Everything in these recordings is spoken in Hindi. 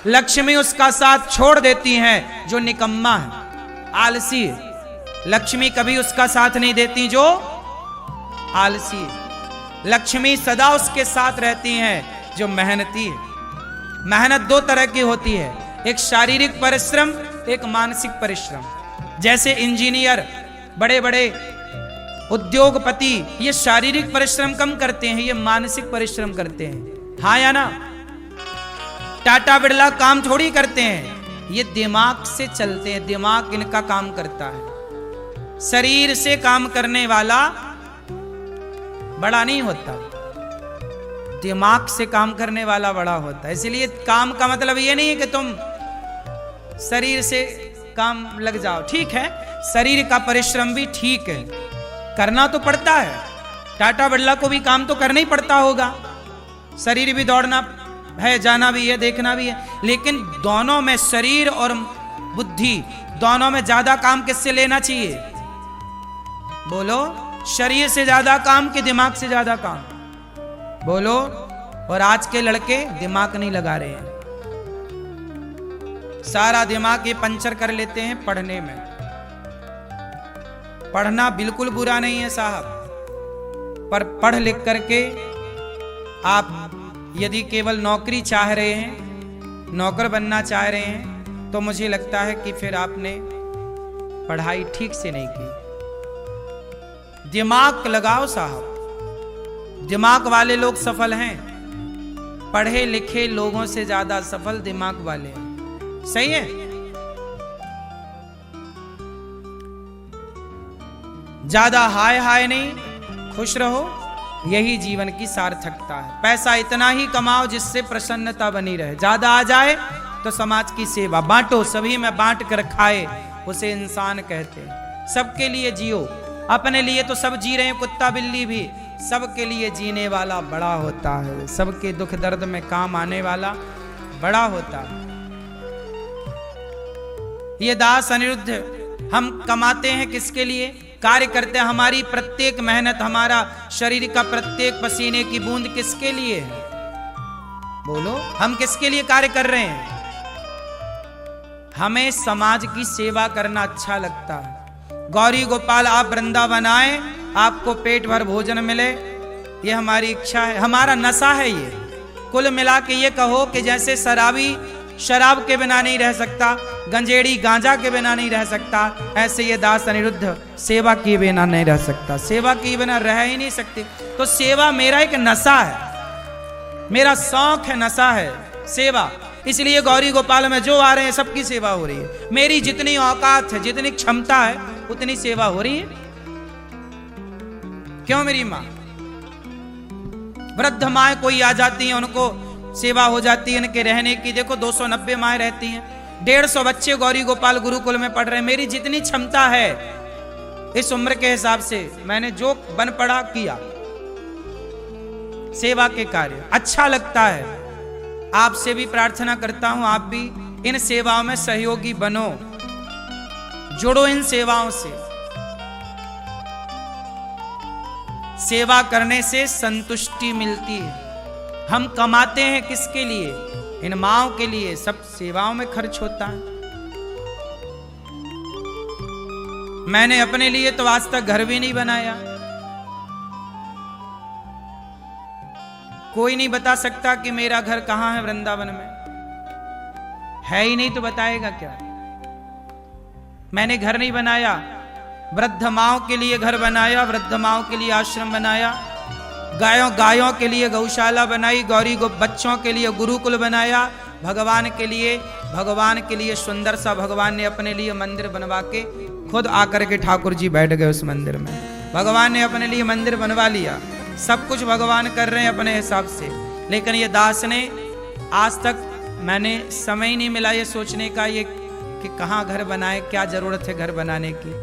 लक्ष्मी उसका साथ छोड़ देती हैं जो निकम्मा है, आलसी है। लक्ष्मी कभी उसका साथ नहीं देती जो आलसी है। लक्ष्मी सदा उसके साथ रहती हैं जो मेहनती है। मेहनत दो तरह की होती है, एक शारीरिक परिश्रम, एक मानसिक परिश्रम। जैसे इंजीनियर, बड़े बड़े उद्योगपति, ये शारीरिक परिश्रम कम करते हैं, ये मानसिक परिश्रम करते हैं, हाँ या ना। टाटा बिरला काम थोड़ी करते हैं, ये दिमाग से चलते हैं, दिमाग इनका काम करता है। शरीर से काम करने वाला बड़ा नहीं होता, दिमाग से काम करने वाला बड़ा होता है। इसलिए काम का मतलब ये नहीं है कि तुम शरीर से काम लग जाओ, ठीक है, शरीर का परिश्रम भी ठीक है, करना तो पड़ता है। टाटा बिरला को भी काम तो करना ही पड़ता होगा, शरीर भी दौड़ना है, जाना भी है, देखना भी है, लेकिन दोनों में, शरीर और बुद्धि दोनों में ज्यादा काम किससे लेना चाहिए? बोलो, शरीर से ज्यादा काम कि दिमाग से ज्यादा काम? बोलो। और आज के लड़के दिमाग नहीं लगा रहे हैं, सारा दिमाग ये पंचर कर लेते हैं पढ़ने में। पढ़ना बिल्कुल बुरा नहीं है साहब, पर पढ़ लिख करके आप यदि केवल नौकरी चाह रहे हैं, नौकर बनना चाह रहे हैं, तो मुझे लगता है कि फिर आपने पढ़ाई ठीक से नहीं की। दिमाग लगाओ साहब, दिमाग वाले लोग सफल हैं, पढ़े लिखे लोगों से ज्यादा सफल दिमाग वाले हैं, सही है। ज्यादा हाय हाय नहीं, खुश रहो, यही जीवन की सार्थकता है। पैसा इतना ही कमाओ जिससे प्रसन्नता बनी रहे, ज्यादा आ जाए तो समाज की सेवा, बांटो, सभी में बांट कर खाए, उसे इंसान कहते हैं। सबके लिए जियो, अपने लिए तो सब जी रहे हैं, कुत्ता बिल्ली भी, सबके लिए जीने वाला बड़ा होता है, सबके दुख दर्द में काम आने वाला बड़ा होता है। ये दास अनिरुद्ध, हम कमाते हैं किसके लिए? कार्य करते हैं, हमारी प्रत्येक मेहनत, हमारा शरीर का प्रत्येक पसीने की बूंद किसके लिए है? बोलो, हम किसके लिए कार्य कर रहे हैं? हमें समाज की सेवा करना अच्छा लगता है। गौरी गोपाल आप वृंदावन आए, आपको पेट भर भोजन मिले, ये हमारी इच्छा है, हमारा नशा है ये। कुल मिला के ये कहो कि जैसे शराबी शराब के बिना नहीं रह सकता, गंजेड़ी गांजा के बिना नहीं रह सकता, ऐसे ये दास अनिरुद्ध सेवा के बिना नहीं रह सकता, सेवा के बिना रह ही नहीं सकते। तो सेवा मेरा एक नशा है, मेरा शौक है, नशा है सेवा। इसलिए गौरी गोपाल में जो आ रहे हैं सबकी सेवा हो रही है। मेरी जितनी औकात है, जितनी क्षमता है, उतनी सेवा हो रही है। क्यों मेरी माँ? वृद्ध माए कोई आ जाती हैं, उनको सेवा हो जाती है इनके रहने की। देखो 290 माए रहती हैं, 150 बच्चे गौरी गोपाल गुरुकुल में पढ़ रहे हैं। मेरी जितनी क्षमता है इस उम्र के हिसाब से मैंने जो बन पड़ा किया, सेवा के कार्य अच्छा लगता है। आपसे भी प्रार्थना करता हूं, आप भी इन सेवाओं में सहयोगी बनो, जुड़ो इन सेवाओं से। सेवा करने से संतुष्टि मिलती है। हम कमाते हैं किसके लिए? इन माओं के लिए, सब सेवाओं में खर्च होता है। मैंने अपने लिए तो आज तक घर भी नहीं बनाया, कोई नहीं बता सकता कि मेरा घर कहां है वृंदावन में, है ही नहीं तो बताएगा क्या? मैंने घर नहीं बनाया, वृद्ध माओं के लिए घर बनाया, वृद्ध माओं के लिए आश्रम बनाया, गायों के लिए गौशाला बनाई, गौरी बच्चों के लिए गुरुकुल बनाया, भगवान के लिए सुंदर सा भगवान ने अपने लिए मंदिर बनवा के खुद आकर के ठाकुर जी बैठ गए उस मंदिर में। भगवान ने अपने लिए मंदिर बनवा लिया, सब कुछ भगवान कर रहे हैं अपने हिसाब से। लेकिन ये दास ने आज तक मैंने समय ही नहीं मिला ये सोचने का ये कि कहाँ घर बनाए, क्या जरूरत है घर बनाने की।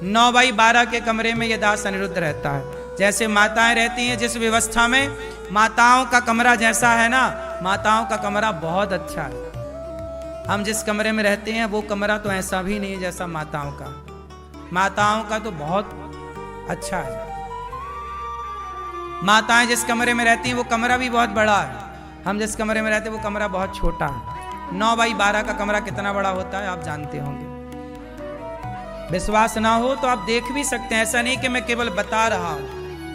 9 बाई 12 के कमरे में ये दास अनिरुद्ध रहता है। जैसे माताएं रहती हैं जिस व्यवस्था में, माताओं का कमरा जैसा है ना, माताओं का कमरा बहुत अच्छा है। हम जिस कमरे में रहते हैं वो कमरा तो ऐसा भी नहीं है जैसा माताओं का। माताओं का तो बहुत अच्छा है। माताएं जिस कमरे में रहती हैं वो कमरा भी बहुत बड़ा है, हम जिस कमरे में रहते हैं वो कमरा बहुत छोटा है। 9 बाई 12 का कमरा कितना बड़ा होता है आप जानते होंगे। विश्वास ना हो तो आप देख भी सकते हैं, ऐसा नहीं कि मैं केवल बता रहा हूं,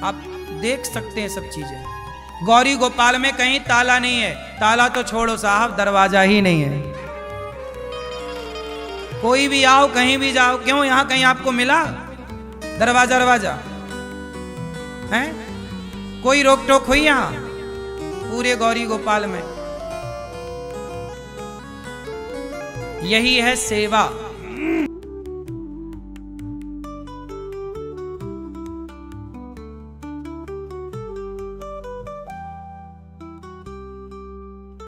आप देख सकते हैं सब चीजें। गौरी गोपाल में कहीं ताला नहीं है, ताला तो छोड़ो साहब, दरवाजा ही नहीं है। कोई भी आओ कहीं भी जाओ, क्यों यहां कहीं आपको मिला दरवाजा है? कोई रोक टोक हुई यहां पूरे गौरी गोपाल में? यही है सेवा।